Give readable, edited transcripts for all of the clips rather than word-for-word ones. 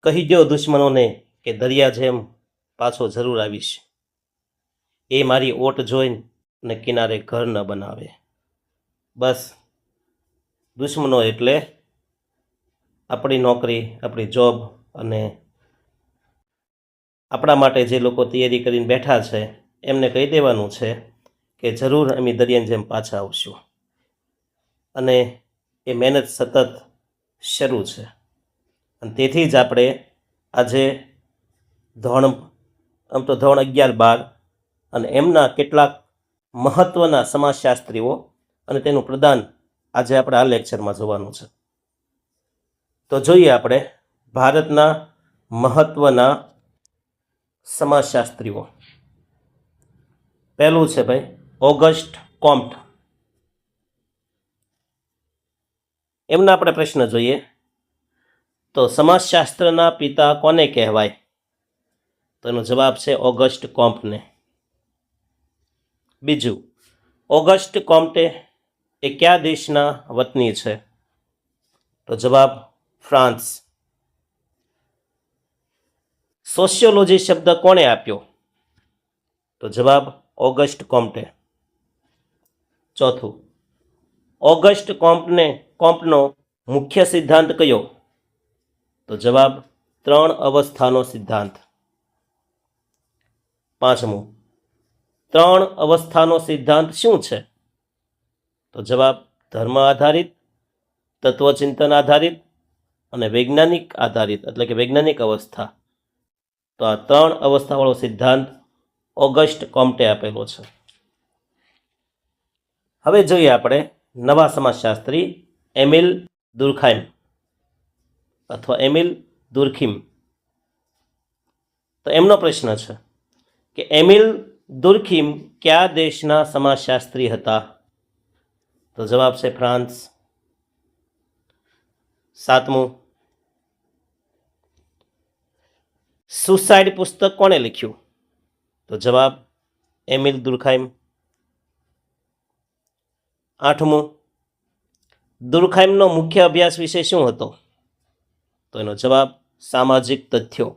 કહી દો દુશ્મનોને કે દરિયા જેમ પાછો જરૂર આવીશ. એ મારી ઓટ જોઈને કિનારે ઘર ન બનાવે. બસ દુશ્મનો એટલે આપણી નોકરી, આપણી જોબ અને આપણા માટે જે લોકો તૈયારી કરીને બેઠા છે એમને કહી દેવાનું છે કે જરૂર અમે દરિયાની જેમ પાછા આવશું. અને એ મહેનત સતત શરૂ છે. અને તેથી જ આપણે આજે ધોરણ 11-12 અને એમના કેટલાક મહત્ત્વના સમાજશાસ્ત્રીઓ અને તેનું પ્રદાન આજે આપણે આ લેક્ચરમાં જોવાનું છે. તો જોઈએ આપણે ભારતના મહત્ત્વના સમાજશાસ્ત્રીઓ. પહેલું છે ભાઈ ઓગસ્ટ કોમ્ટ. એમના આપણે પ્રશ્ન જોઈએ. તો સમાજશાસ્ત્રના પિતા કોને કહેવાય? તો એનો જવાબ છે ઓગસ્ટ કોમ્ટને. બીજું, ઓગસ્ટ કોમ્ટે એ કયા દેશના વતની છે? તો જવાબ ફ્રાન્સ. સોશિયોલોજી શબ્દ કોણે આપ્યો? તો જવાબ ઓગસ્ટ કોમ્ટે. ચોથું, ઓગસ્ટ કોમ્ટનો મુખ્ય સિદ્ધાંત કયો? તો જવાબ 3 અવસ્થાનો સિદ્ધાંત. પાંચમું, 3 અવસ્થાનો સિદ્ધાંત શું છે? તો જવાબ ધર્મ આધારિત, તત્વચિંતન આધારિત અને વૈજ્ઞાનિક આધારિત, એટલે કે વૈજ્ઞાનિક અવસ્થા. તો આ 3 અવસ્થાવાળો સિદ્ધાંત ઓગસ્ટ કોમ્ટે આપેલો છે. હવે જોઈએ આપણે નવા સમાજશાસ્ત્રી એમિલ દુર્ખાઇમ અથવા એમિલ દુર્ખિમ. તો એમનો પ્રશ્ન છે કે એમિલ દુર્ખિમ કયા દેશના સમાજશાસ્ત્રી હતા? તો જવાબ છે ફ્રાન્સ. સાતમું, સુસાઇડ પુસ્તક કોણે લખ્યું? તો જવાબ એમિલ દુર્ખાઇમ. આઠમું, દુર્ખાઇમનો મુખ્ય અભ્યાસ વિષય શું હતો? તો એનો જવાબ સામાજિક તથ્યો.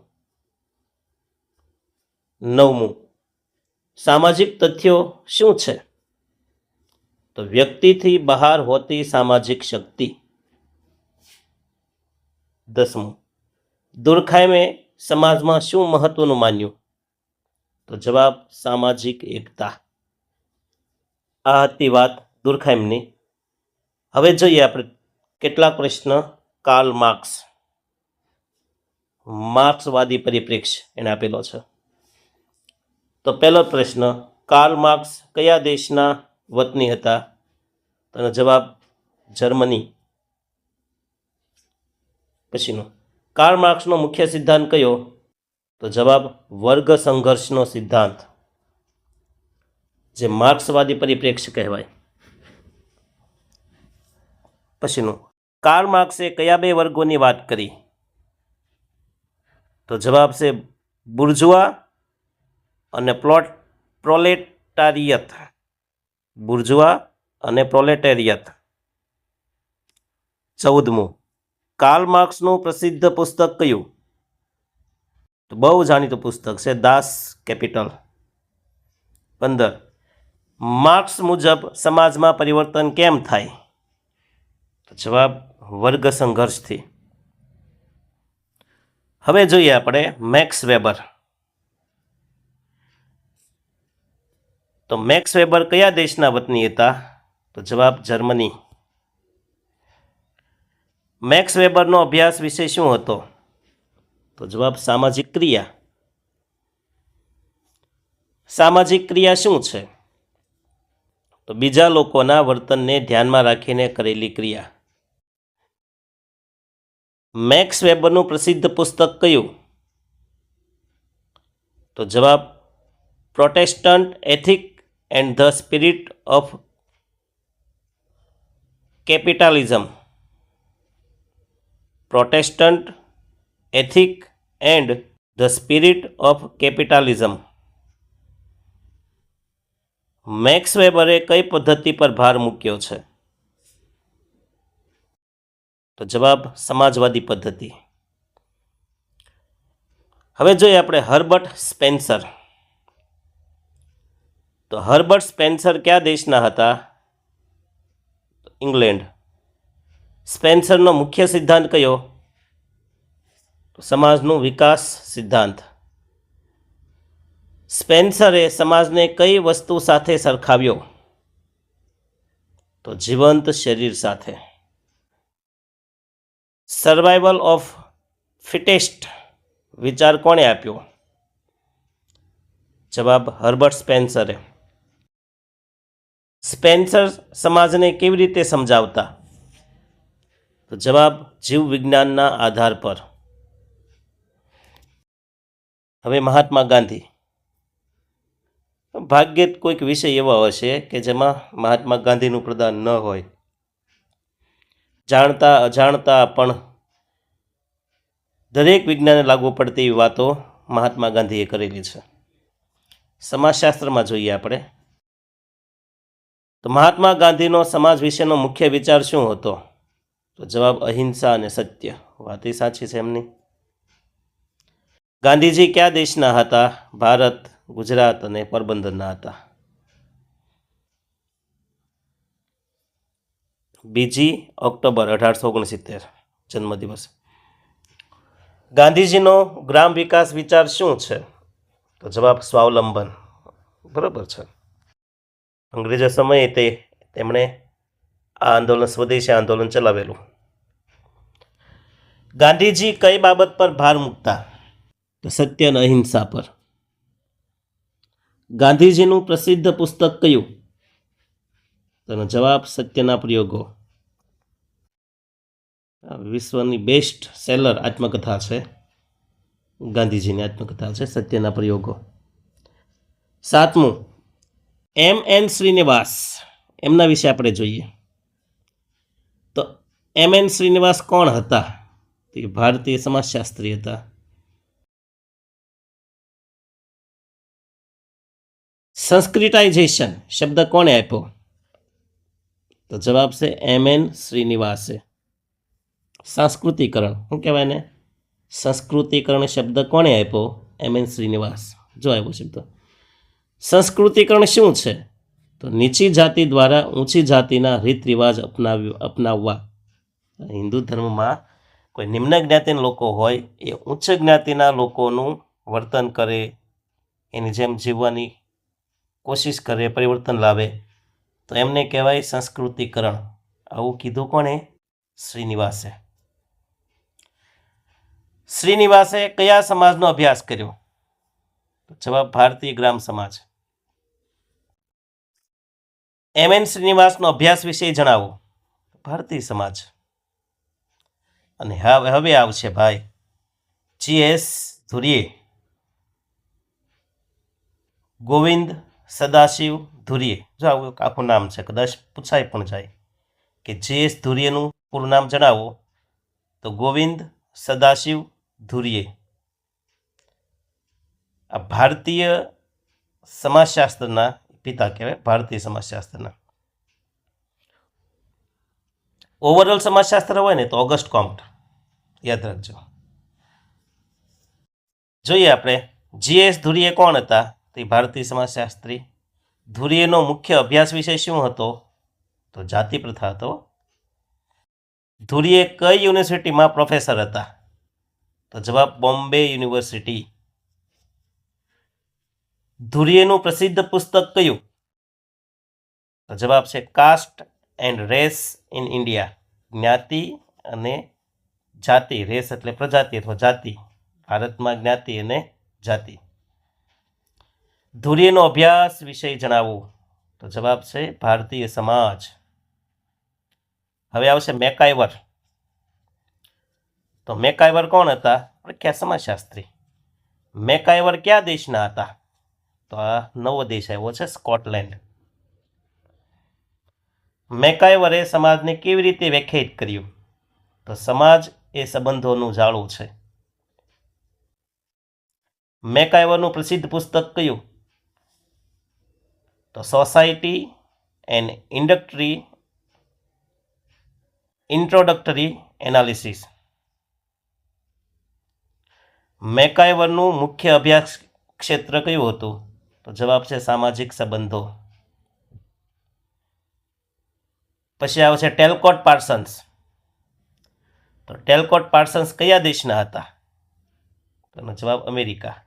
નવમું, સામાજિક તથ્યો શું છે? તો વ્યક્તિથી બહાર હોતી સામાજિક શક્તિ. 10મું, દુર્ખાઇમે સમાજમાં શું મહત્વનું માન્યું? તો જવાબ સામાજિક એકતા. આ હતી વાત દુર્ખાઇમની. હવે જોઈએ આપણે કેટલાક પ્રશ્ન કાર્લ માર્ક્સ, માર્ક્સવાદી પરિપ્રેક્ષ્ય એને આપેલો છે. તો પહેલો પ્રશ્ન, કાર્લ માર્ક્સ કયા દેશના વતની હતા? તો એનો જવાબ જર્મની. પછીનો, કાર્લ માર્ક્સનો મુખ્ય સિદ્ધાંત કયો? તો જવાબ વર્ગ સંઘર્ષનો સિદ્ધાંત, જે માર્ક્સવાદી પરિપ્રેક્ષ્ય કહેવાય. પછીનું, કાર્લ માર્ક્સે કયા 2 વર્ગોની વાત કરી? તો જવાબ છે બુર્જુઆ અને પ્રોલેટારિયત. બુર્જુઆ અને પ્રોલેટારિયત. 14મું, કાર્લ માર્ક્સનું પ્રસિદ્ધ પુસ્તક કયું? તો બહુ જાણીતું પુસ્તક છે દાસ કેપિટલ. 15, માર્ક્સ મુજબ સમાજમાં પરિવર્તન કેમ થાય? તો જવાબ વર્ગ સંઘર્ષથી. હવે જોઈએ આપણે મેક્સ વેબર. તો મેક્સ વેબર કયા દેશના વતની હતા? તો જવાબ જર્મની. મેક્સ વેબરનો અભ્યાસ વિષય શું હતો? તો જવાબ સામાજિક ક્રિયા. સામાજિક ક્રિયા શું છે? તો બીજા લોકોના વર્તનને ધ્યાનમાં રાખીને કરેલી ક્રિયા. મેક્સ વેબરનું પ્રસિદ્ધ પુસ્તક કયું? તો જવાબ Protestant ethic and the spirit of capitalism. Protestant ethic and the spirit of capitalism. Max વેબરે કઈ પદ્ધતિ પર ભાર મૂક્યો છે? તો જવાબ સમાજવાદી પદ્ધતિ. હવે જોઈએ આપણે હર્બર્ટ સ્પેન્સર. તો હર્બર્ટ સ્પેન્સર કયા દેશના હતા? ઇંગ્લેન્ડ. સ્પેન્સરનો મુખ્ય સિદ્ધાંત કયો? સમાજનું વિકાસ સિદ્ધાંત. સ્પેન્સરે સમાજને કઈ વસ્તુ સાથે સરખાવ્યો? તો જીવંત શરીર સાથે. સર્વાઇવલ ઓફ ફિટેસ્ટ વિચાર કોણે આપ્યો? જવાબ હર્બર્ટ સ્પેન્સરે. સ્પેન્સર સમાજને કેવી રીતે સમજાવતા? તો જવાબ જીવ વિજ્ઞાનના આધાર પર. હવે મહાત્મા ગાંધી. ભાગ્યે જ કોઈક વિષય એવા હશે કે જેમાં મહાત્મા ગાંધીનું પ્રદાન ન હોય. જાણતા અજાણતા પણ દરેક વિજ્ઞાનને લાગુ પડતી એવી વાતો મહાત્મા ગાંધીએ કરેલી છે. સમાજશાસ્ત્રમાં જોઈએ આપણે તો મહાત્મા ગાંધીનો સમાજ વિશેનો મુખ્ય વિચાર શું હતો? તો જવાબ અહિંસા અને સત્ય. વાત એ સાચી છે એમની. ગાંધીજી કયા દેશના હતા? ભારત, ગુજરાત અને પોરબંદરના હતા. 2 ઓક્ટોબર 1869 જન્મદિવસ. ગાંધીજીનો ગ્રામ વિકાસ વિચાર શું છે? તો જવાબ સ્વાવલંબન. બરાબર છે. અંગ્રેજો સમયે તેમણે આ આંદોલન સ્વદેશી આંદોલન ચલાવેલું. ગાંધીજી કઈ બાબત પર ભાર મૂકતા? તો સત્ય અને અહિંસા પર. ગાંધીજીનું પ્રસિદ્ધ પુસ્તક કયું? તેનો જવાબ સત્યના પ્રયોગો. વિશ્વની બેસ્ટ સેલર આત્મકથા છે. ગાંધીજીની આત્મકથા છે સત્યના પ્રયોગો. 7મું M.N. શ્રીનિવાસ. એમના વિશે આપણે જોઈએ તો M.N. શ્રીનિવાસ કોણ હતા? તે ભારતીય સમાજશાસ્ત્રી હતા. સંસ્કૃતાઇઝેશન શબ્દ કોણે આપ્યો? તો જવાબ છે M.N. શ્રીનિવાસે. સાંસ્કૃતિકરણ શું કહેવાય ને? સંસ્કૃતિકરણ શબ્દ કોણે આપ્યો? M.N. શ્રીનિવાસ. જો આવ્યો શબ્દ. સંસ્કૃતિકરણ શું છે? તો નીચી જાતિ દ્વારા ઊંચી જાતિના રીત રિવાજ અપનાવવા. હિન્દુ ધર્મમાં કોઈ નિમ્ન જ્ઞાતિના લોકો હોય એ ઉચ્ચ જ્ઞાતિના લોકોનું વર્તન કરે, એની જેમ જીવવાની કોશિશ કરે, પરિવર્તન લાવે, તો એમને કહેવાય સંસ્કૃતિકરણ. આવું કીધું કોણે? શ્રીનિવાસે. શ્રીનિવાસે કયા સમાજનો અભ્યાસ કર્યો? જવાબ ભારતીય ગ્રામ સમાજ. M.N. શ્રીનિવાસનો અભ્યાસ વિશે જણાવો. ભારતીય સમાજ. અને હવે આવશે ભાઈ G.S. ધુરીએ. ગોવિંદ સદાશિવ ધુરીએ. જો આવું આખું નામ છે, કદાચ પૂછાય પણ જાય કે G.S. ધુરીએનું પૂરું નામ જણાવો. તો ગોવિંદ સદાશિવ ધુરીએ. આ ભારતીય સમાજશાસ્ત્રના પિતા કહેવાય. ભારતીય સમાજશાસ્ત્રના ઓવરઓલ સમાજશાસ્ત્ર હોય ને તો ઓગસ્ટ કોમ્ટ યાદ રાખજો. જોઈએ આપણે G.S. ધુરીએ કોણ હતા? તે ભારતીય સમાજશાસ્ત્રી. ધુરીએનો મુખ્ય અભ્યાસ વિષય શું હતો? તો જાતિ પ્રથા હતો. ધુરીએ કઈ યુનિવર્સિટીમાં પ્રોફેસર હતા? તો જવાબ બોમ્બે યુનિવર્સિટી. ધુરીએનું પ્રસિદ્ધ પુસ્તક કયું? તો જવાબ છે caste and race in India. જ્ઞાતિ અને જાતિ. રેસ એટલે પ્રજાતિ અથવા જાતિ. ભારતમાં જ્ઞાતિ અને જાતિ. ધુરીએનો અભ્યાસ વિષય જણાવો. તો જવાબ છે ભારતીય સમાજ. હવે આવશે મેકાઇવર. તો મેકાઇવર કોણ હતા? પ્રખ્યાત સમાજશાસ્ત્રી. મેકાઇવર કયા દેશના હતા? તો આ નવો દેશ આવ્યો છે, સ્કોટલેન્ડ. મેકાઇવરે સમાજને કેવી રીતે વ્યાખ્યાયિત કર્યું? તો સમાજ એ સંબંધોનું જાળું છે. મેકાઇવરનું પ્રસિદ્ધ પુસ્તક કયું? તો સોસાયટી એન્ડ ઇન્ટ્રોડક્ટરી એનાલિસિસ. મેકાયવરનું મુખ્ય અભ્યાસ ક્ષેત્ર કયું હતું? તો જવાબ છે સામાજિક સંબંધો. પછી આવશે ટેલકોટ પાર્સન્સ. તો ટેલકોટ પાર્સન્સ કયા દેશના હતા? તેનો જવાબ અમેરિકા.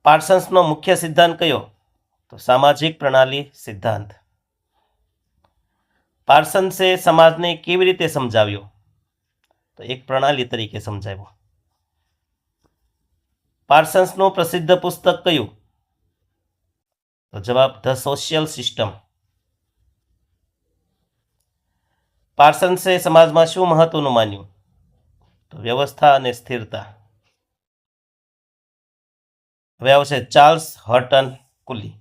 પાર્સન્સનો મુખ્ય સિદ્ધાંત કયો? તો સામાજિક પ્રણાલી સિદ્ધાંત. પાર્સન્સે સમાજને કેવી રીતે સમજાવ્યો? તો એક પ્રણાલી તરીકે સમજાવ્યો. પાર્સન્સનું પ્રસિદ્ધ પુસ્તક કયું? તો જવાબ ધ સોશિયલ સિસ્ટમ. પાર્સન્સે સમાજમાં શું મહત્વનું માન્યું? તો વ્યવસ્થા અને સ્થિરતા. હવે આવશે ચાર્લ્સ હર્ટન કુલી.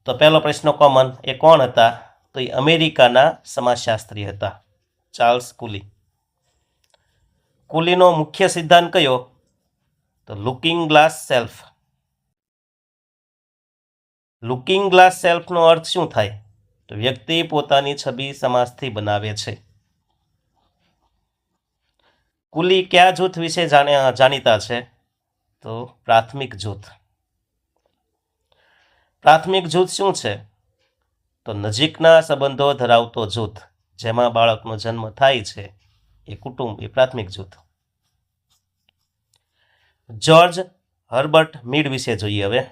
તો પહેલો પ્રશ્ન કોમન, એ કોણ હતા? તો એ અમેરિકાના સમાજશાસ્ત્રી હતા, ચાર્લ્સ કુલી. કુલીનો મુખ્ય સિદ્ધાંત કયો? તો looking glass self. Looking glass સેલ્ફનો અર્થ શું થાય? તો વ્યક્તિ પોતાની છબી સમાજથી બનાવે છે. કુલી કયા જૂથ વિશે જાણીતા છે? તો પ્રાથમિક જૂથ. પ્રાથમિક જૂથ શું છે? તો નજીકના સંબંધો ધરાવતો જૂથ, જેમાં બાળકનો જન્મ થાય છે એ કુટુંબ, એ પ્રાથમિક જૂથ. જ્યોર્જ હર્બર્ટ મીડ વિશે જોઈએ હવે.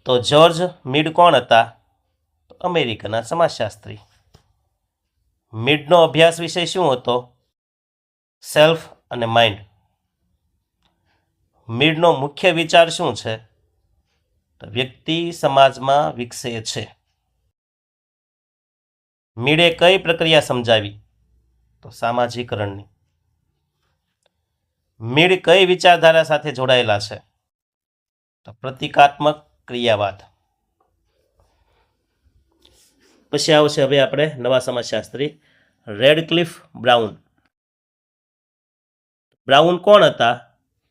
તો જ્યોર્જ મીડ કોણ હતા? તો અમેરિકાના સમાજશાસ્ત્રી. મીડનો અભ્યાસ વિષય શું હતો? સેલ્ફ અને માઇન્ડ. મીડનો મુખ્ય વિચાર શું છે? તો વ્યક્તિ સમાજમાં વિકસે છે. મીડે કઈ પ્રક્રિયા સમજાવી? તો સામાજિકરણની. મીડ કઈ વિચારધારા સાથે જોડાયેલા છે? તો પ્રતિકાત્મક ક્રિયાવાદ. પછી આવશે હવે આપણે નવા સમાજશાસ્ત્રી રેડક્લિફ બ્રાઉન. બ્રાઉન કોણ હતા?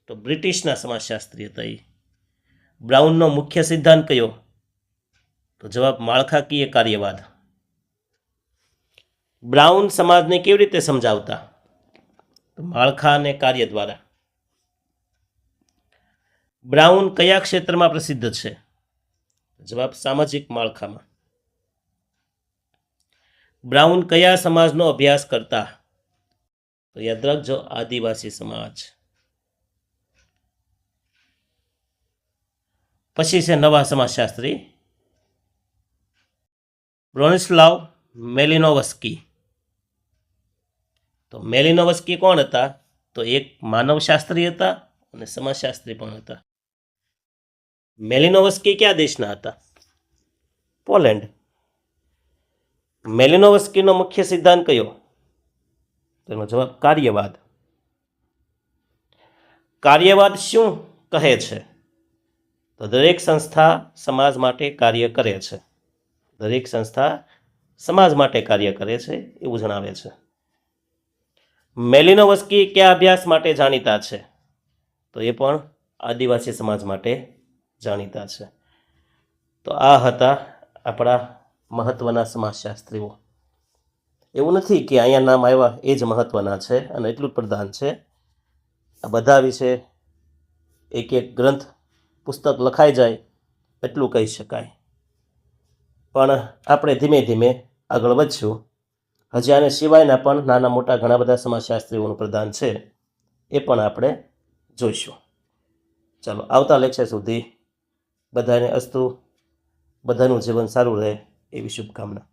તો બ્રિટિશના સમાજશાસ્ત્રી હતા એ. બ્રાઉનનો મુખ્ય સિદ્ધાંત કયો? તો જવાબ માળખાકીય કાર્યવાદ. બ્રાઉન સમાજને કેવી રીતે સમજાવતા? તો માળખા અને કાર્ય દ્વારા. બ્રાઉન કયા ક્ષેત્રમાં પ્રસિદ્ધ છે? જવાબ સામાજિક માળખામાં. બ્રાઉન કયા સમાજનો અભ્યાસ કરતા? તો યાદ રાખજો, આદિવાસી સમાજ. પછી છે નવા સમાજશાસ્ત્રી બ્રોનિસ્લાવ મેલિનોવસ્કી. તો મેલિનોવસ્કી કોણ હતા? તો એક માનવશાસ્ત્રી હતા અને સમાજશાસ્ત્રી પણ હતા. મેલિનોવસ્કી કયા દેશના હતા? પોલેન્ડ. મેલિનોવસ્કીનો મુખ્ય સિદ્ધાંત કયો? તેનો જવાબ કાર્યવાદ. કાર્યવાદ શું કહે છે? તો દરેક સંસ્થા સમાજ માટે કાર્ય કરે છે. દરેક સંસ્થા સમાજ માટે કાર્ય કરે છે એવું જણાવે છે. મેલિનોવસ્કી કયા અભ્યાસ માટે જાણીતા છે? તો એ પણ આદિવાસી સમાજ માટે જાણીતા છે. તો આ હતા આપણા મહત્વના સમાજશાસ્ત્રીઓ. એવું નથી કે અહીંયા નામ આવ્યા એ જ મહત્વના છે અને એટલું જ પ્રધાન છે. આ બધા વિશે એક એક ગ્રંથ પુસ્તક લખાઈ જાય એટલું કહી શકાય. પણ આપણે ધીમે ધીમે આગળ વધશું. હજી આને સિવાયના પણ નાના મોટા ઘણા બધા સમાજશાસ્ત્રીઓનું પ્રદાન છે, એ પણ આપણે જોઈશું. ચાલો, આવતા લેક્ચર સુધી બધાને અસ્તુ, બધાનું જીવન સારું રહે એવી શુભકામના.